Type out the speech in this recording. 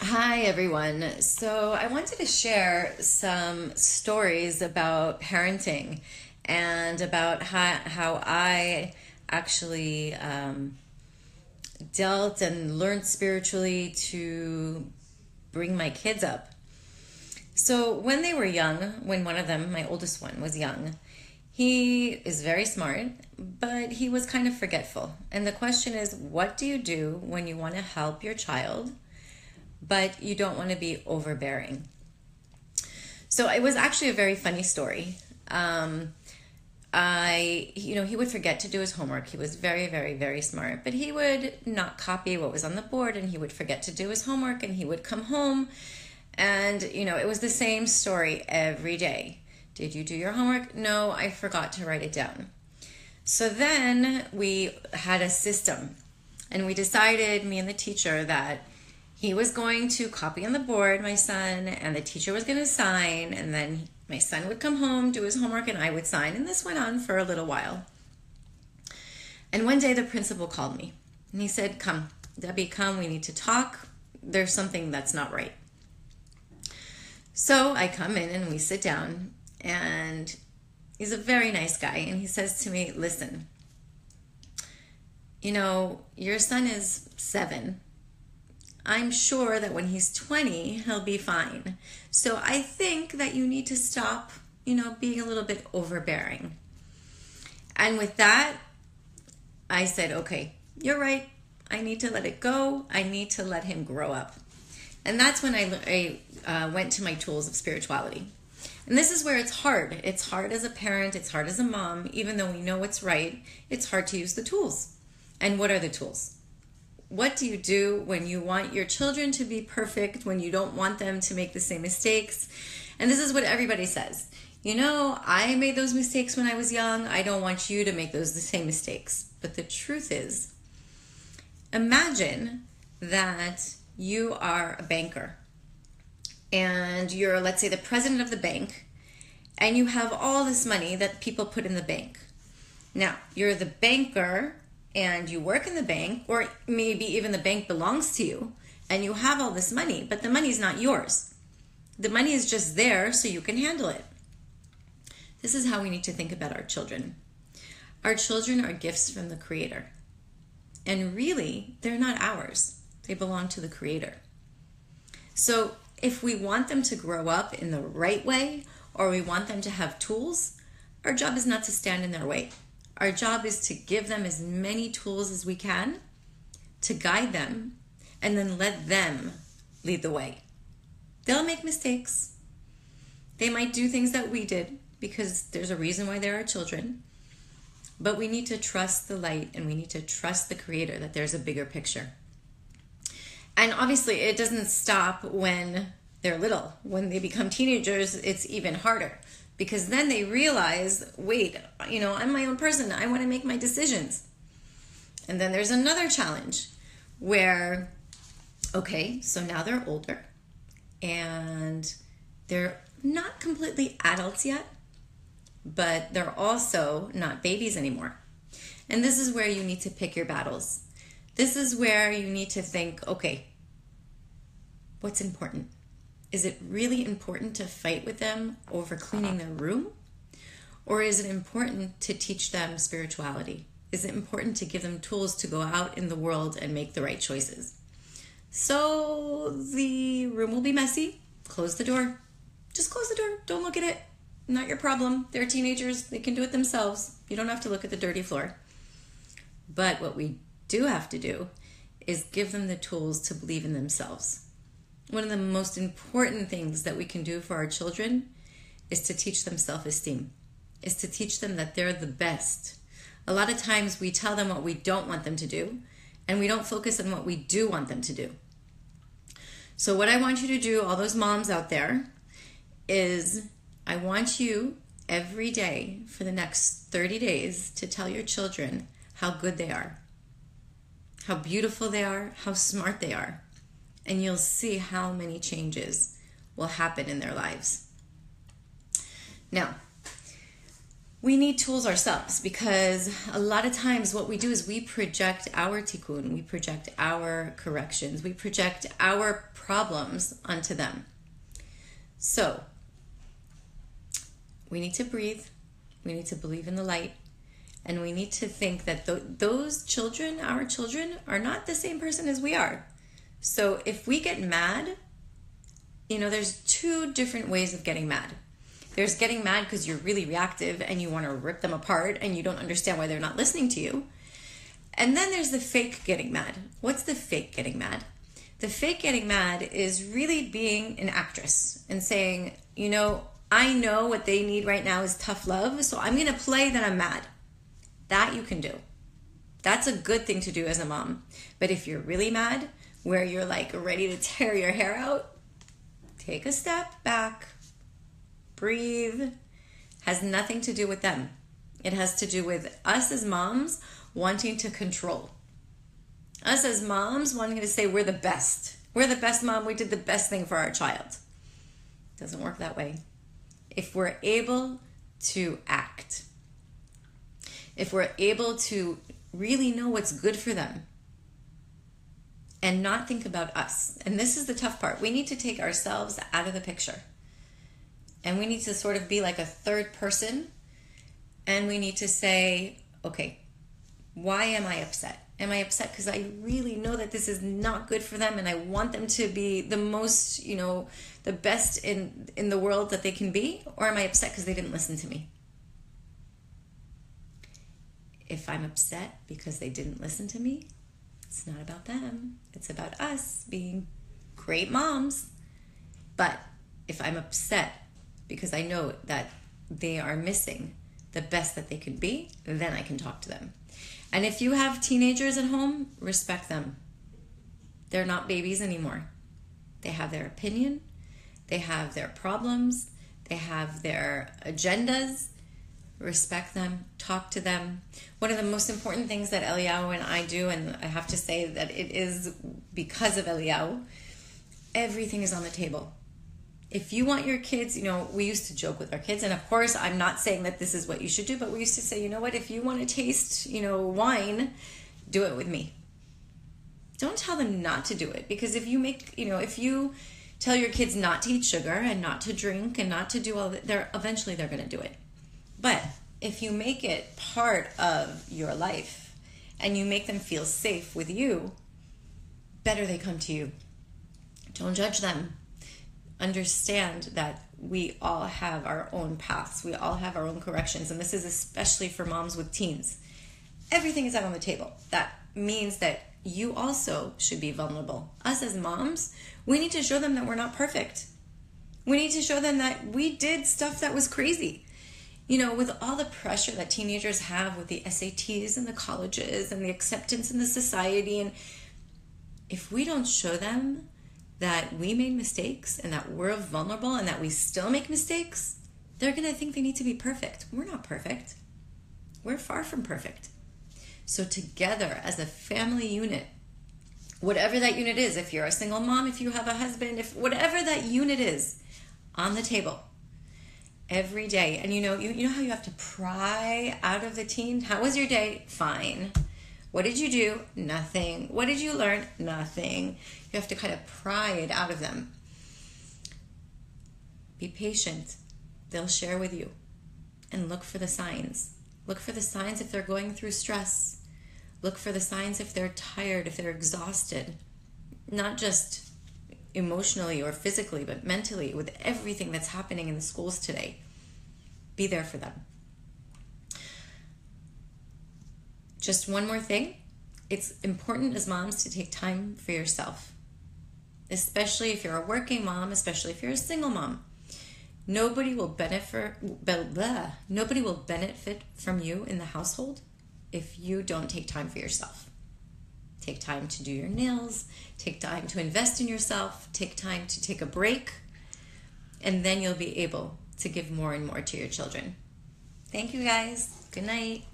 Hi, everyone. So, I wanted to share some stories about parenting and about how I actually dealt and learned spiritually to bring my kids up. So, when they were young, when one of them, my oldest one, was young, he is very smart, but he was kind of forgetful. And the question is, what do you do when you want to help your child, but you don't want to be overbearing? So it was actually a very funny story. Um, he would forget to do his homework. He was very, very, very smart, but he would not copy what was on the board and he would forget to do his homework and he would come home and, it was the same story every day. Did you do your homework? No, I forgot to write it down. So then we had a system and we decided, me and the teacher, that he was going to copy on the board, my son, and the teacher was going to sign, and then my son would come home, do his homework, and I would sign. And this went on for a little while. And one day the principal called me and he said, "Come, Debbie, come, we need to talk. There's something that's not right." So I come in and we sit down, and he's a very nice guy. And he says to me, "Listen, your son is 7. I'm sure that when he's 20, he'll be fine. So I think that you need to stop, being a little bit overbearing." And with that, I said, "Okay, you're right. I need to let it go. I need to let him grow up." And that's when I went to my tools of spirituality. And this is where it's hard. It's hard as a parent. It's hard as a mom. Even though we know what's right, it's hard to use the tools. And what are the tools? What do you do when you want your children to be perfect, when you don't want them to make the same mistakes? And this is what everybody says. I made those mistakes when I was young. I don't want you to make the same mistakes. But the truth is, imagine that you are a banker and you're, let's say, the president of the bank, and you have all this money that people put in the bank. Now, you're the banker and you work in the bank, or maybe even the bank belongs to you, and you have all this money, but the money's not yours. The money is just there so you can handle it. This is how we need to think about our children. Our children are gifts from the Creator. And really, they're not ours. They belong to the Creator. So if we want them to grow up in the right way, or we want them to have tools, our job is not to stand in their way. Our job is to give them as many tools as we can to guide them, and then let them lead the way. They'll make mistakes. They might do things that we did because there's a reason why they're our children. But we need to trust the light, and we need to trust the Creator that there's a bigger picture. And obviously it doesn't stop when they're little. When they become teenagers, it's even harder. Because then they realize, wait, I'm my own person. I want to make my decisions. And then there's another challenge where, okay, so now they're older and they're not completely adults yet, but they're also not babies anymore. And this is where you need to pick your battles. This is where you need to think, okay, what's important? Is it really important to fight with them over cleaning their room? Or is it important to teach them spirituality? Is it important to give them tools to go out in the world and make the right choices? So the room will be messy. Close the door. Just close the door. Don't look at it. Not your problem. They're teenagers. They can do it themselves. You don't have to look at the dirty floor. But what we do have to do is give them the tools to believe in themselves. One of the most important things that we can do for our children is to teach them self-esteem, is to teach them that they're the best. A lot of times we tell them what we don't want them to do, and we don't focus on what we do want them to do. So what I want you to do, all those moms out there, is I want you every day for the next 30 days to tell your children how good they are, how beautiful they are, how smart they are. And you'll see how many changes will happen in their lives. Now, we need tools ourselves, because a lot of times what we do is we project our tikkun, we project our corrections, we project our problems onto them. So we need to breathe. We need to believe in the light. And we need to think that those children, our children, are not the same person as we are. So if we get mad, there's two different ways of getting mad. There's getting mad because you're really reactive and you want to rip them apart and you don't understand why they're not listening to you. And then there's the fake getting mad. What's the fake getting mad? The fake getting mad is really being an actress and saying, I know what they need right now is tough love, so I'm going to play that I'm mad. That you can do. That's a good thing to do as a mom. But if you're really mad, where you're like ready to tear your hair out, take a step back, breathe. Has nothing to do with them. It has to do with us as moms wanting to control. Us as moms wanting to say we're the best. We're the best mom. We did the best thing for our child. It doesn't work that way. If we're able to act, if we're able to really know what's good for them and not think about us. And this is the tough part. We need to take ourselves out of the picture. And we need to sort of be like a third person. And we need to say, okay, why am I upset? Am I upset because I really know that this is not good for them and I want them to be the most, the best in the world that they can be? Or am I upset because they didn't listen to me? If I'm upset because they didn't listen to me, it's not about them. It's about us being great moms. But if I'm upset because I know that they are missing the best that they could be, then I can talk to them. And if you have teenagers at home, respect them. They're not babies anymore. They have their opinion. They have their problems. They have their agendas. Respect them, talk to them. One of the most important things that Eliyahu and I do, and I have to say that it is because of Eliyahu, everything is on the table. If you want your kids, we used to joke with our kids, and of course I'm not saying that this is what you should do, but we used to say, if you want to taste, wine, do it with me. Don't tell them not to do it, because if you tell your kids not to eat sugar and not to drink and not to do all that, eventually they're going to do it. But if you make it part of your life and you make them feel safe with you, better they come to you. Don't judge them. Understand that we all have our own paths. We all have our own corrections. And this is especially for moms with teens. Everything is out on the table. That means that you also should be vulnerable. Us as moms, we need to show them that we're not perfect. We need to show them that we did stuff that was crazy. With all the pressure that teenagers have with the SATs and the colleges and the acceptance in the society, and if we don't show them that we made mistakes and that we're vulnerable and that we still make mistakes, they're going to think they need to be perfect. We're not perfect. We're far from perfect. So together as a family unit, whatever that unit is, if you're a single mom, if you have a husband, if whatever that unit is, on the table every day. And you know how you have to pry out of the teen? How was your day? Fine. What did you do? Nothing. What did you learn? Nothing. You have to kind of pry it out of them. Be patient. They'll share with you. And look for the signs. Look for the signs if they're going through stress. Look for the signs if they're tired, if they're exhausted. Not just emotionally or physically, but mentally, with everything that's happening in the schools today. Be there for them. Just one more thing. It's important as moms to take time for yourself. Especially if you're a working mom, especially if you're a single mom. Nobody will benefit from you in the household if you don't take time for yourself. Take time to do your nails, take time to invest in yourself, take time to take a break, and then you'll be able to give more and more to your children. Thank you guys. Good night.